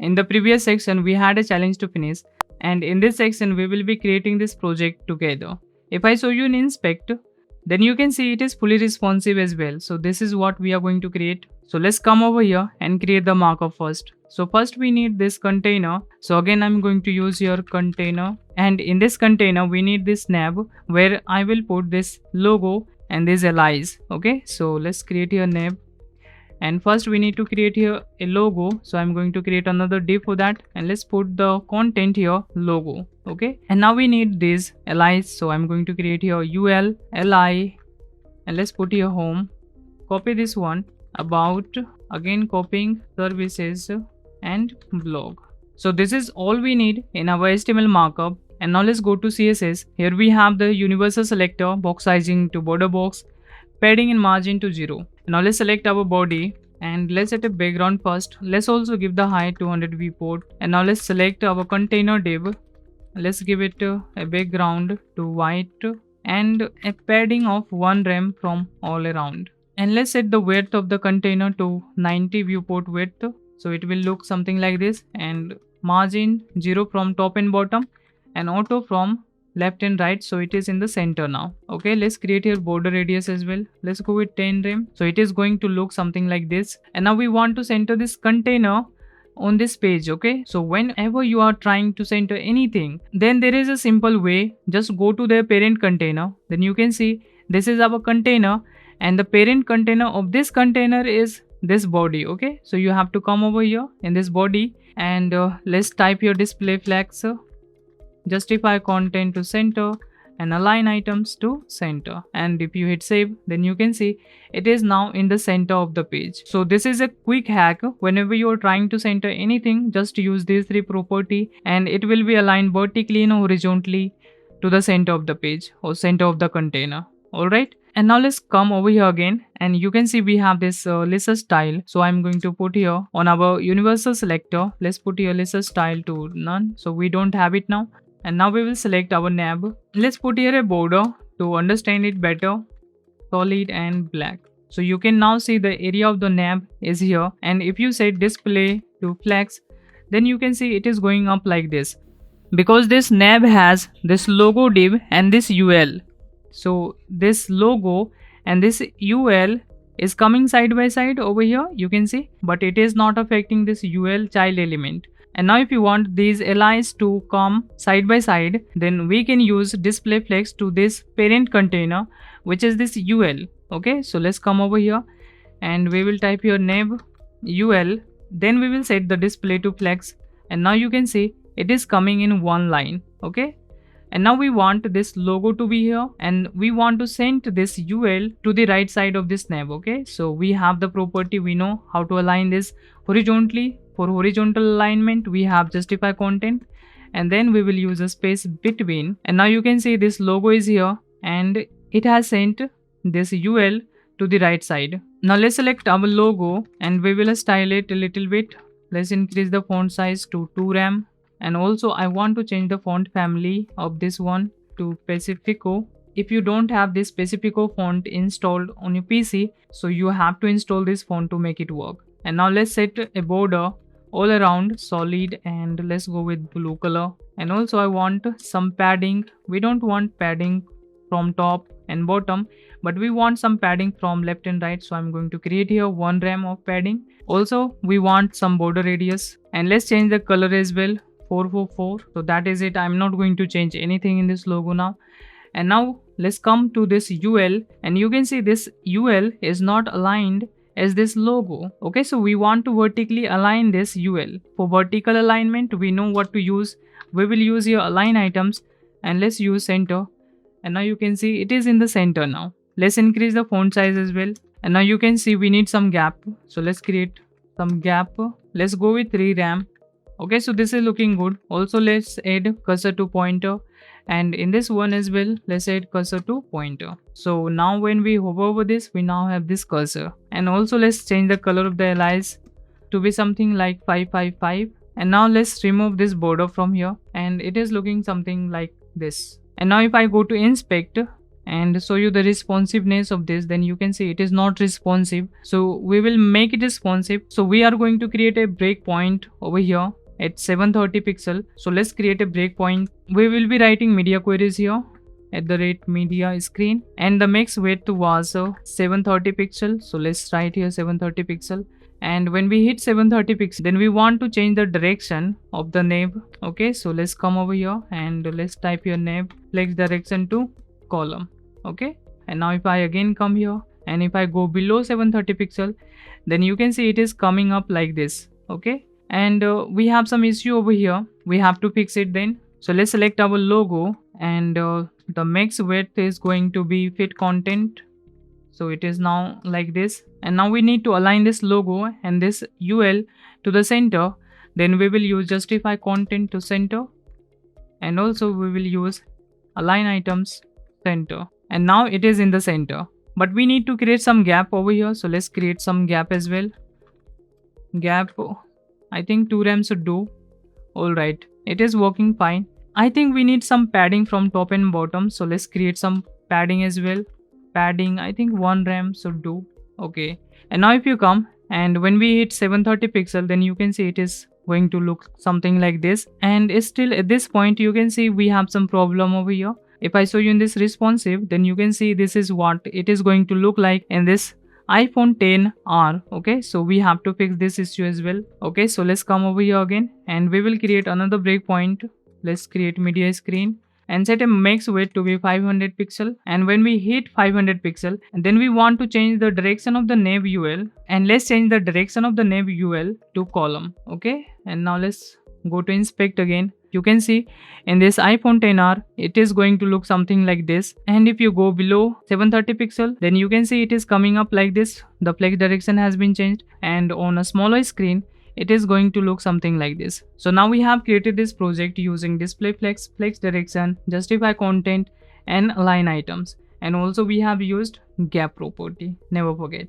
In the previous section, we had a challenge to finish, and in this section, we will be creating this project together. If I show you in inspect, then you can see it is fully responsive as well. So this is what we are going to create. So let's come over here and create the markup first. So first we need this container. So again, I'm going to use your container, and in this container, we need this nav where I will put this logo and these allies. Okay, so let's create here nav. And first we need to create here a logo. So I'm going to create another div for that, and let's put the content here logo. Okay, and now we need these allies. So I'm going to create here ul li, and let's put here home. Copy this one, about, again copying services and blog. So this is all we need in our HTML markup. And now let's go to CSS. Here we have the universal selector, box sizing to border box, padding and margin to 0. Now let's select our body, and let's set a background first. Let's also give the height 200 viewport. And now let's select our container div. Let's give it a background to white and a padding of 1 rem from all around. And let's set the width of the container to 90 viewport width. So it will look something like this, and margin 0 from top and bottom, and auto from left and right, so it is in the center now. Okay, let's create here border radius as well. Let's go with 10 rem. So it is going to look something like this. And now we want to center this container on this page. Okay, so whenever you are trying to center anything, then there is a simple way. Just go to the parent container. Then you can see this is our container, and the parent container of this container is this body. Okay, so you have to come over here in this body, and let's type your display flex, justify content to center, and align items to center. And if you hit save, then you can see it is now in the center of the page. So this is a quick hack. Whenever you are trying to center anything, just use these 3 property, and it will be aligned vertically and horizontally to the center of the page or center of the container. Alright, and now let's come over here again, and you can see we have this list style. So I'm going to put here on our universal selector, let's put here list style to none, so we don't have it now. And now we will select our nav. Let's put here a border to understand it better, solid and black. So you can now see the area of the nav is here, and if you set display to flex, then you can see it is going up like this, because this nav has this logo div and this ul. So this logo and this ul is coming side by side over here, you can see, but it is not affecting this ul child element. And now if you want these allies to come side by side, then we can use display flex to this parent container, which is this ul. Okay, so let's come over here, and we will type here nav ul, then we will set the display to flex, and now you can see it is coming in one line. Okay, and now we want this logo to be here, and we want to send this ul to the right side of this nav. Okay, so we have the property, we know how to align this horizontally. For horizontal alignment, we have justify content, and then we will use a space between. And now you can see this logo is here, and it has sent this ul to the right side. Now let's select our logo, and we will style it a little bit. Let's increase the font size to 2 rem, and also I want to change the font family of this one to Pacifico. If you don't have this Pacifico font installed on your PC, so you have to install this font to make it work. And now let's set a border all around solid, and let's go with blue color. And also I want some padding. We don't want padding from top and bottom, but we want some padding from left and right, so I'm going to create here 1 rem of padding. Also we want some border radius, and let's change the color as well, 444. So that is it. I'm not going to change anything in this logo now. And now let's come to this ul, and you can see this ul is not aligned as this logo. Okay, so we want to vertically align this ul. For vertical alignment, we know what to use. We will use here align items, and let's use center. And now you can see it is in the center now. Let's increase the font size as well. And now you can see we need some gap. So let's create some gap. Let's go with 3 rem. Okay, so this is looking good. Also let's add cursor to pointer, and in this one as well, let's add cursor to pointer. So now when we hover over this, we now have this cursor. And also let's change the color of the allies to be something like 555. And now let's remove this border from here, and it is looking something like this. And now if I go to inspect and show you the responsiveness of this, then you can see it is not responsive. So we will make it responsive. So we are going to create a breakpoint over here. at 730 pixel. So let's create a breakpoint. We will be writing media queries here at the rate media screen, and the max width was 730 pixel. So let's write here 730 pixel. And when we hit 730 pixel, then we want to change the direction of the nav. Okay, so let's come over here and let's type your nav flex direction to column. Okay, and now if I again come here and if I go below 730 pixel, then you can see it is coming up like this. Okay, and we have some issue over here, we have to fix it then. So let's select our logo, and the max width is going to be fit content. So it is now like this, and now we need to align this logo and this UL to the center. Then we will use justify content to center, and also we will use align items center, and now it is in the center. But we need to create some gap over here, so let's create some gap as well. Gap, I think 2 rem should do. Alright, it is working fine. I think we need some padding from top and bottom, so let's create some padding as well. Padding, I think 1 rem should do. Okay, and now if you come and when we hit 730 pixel, then you can see it is going to look something like this. And still at this point you can see we have some problem over here. If I show you in this responsive, then you can see this is what it is going to look like in this iPhone 10R. Okay, so we have to fix this issue as well. Okay, so let's come over here again and we will create another breakpoint. Let's create media screen and set a max width to be 500 pixel. And when we hit 500 pixel, and then we want to change the direction of the nav UL, and let's change the direction of the nav UL to column. Okay, and now let's go to inspect again. You can see in this iPhone 10R it is going to look something like this, and if you go below 730 pixel, then you can see it is coming up like this. The flex direction has been changed, and on a smaller screen it is going to look something like this. So now we have created this project using display flex, flex direction, justify content and align items, and also we have used gap property, never forget.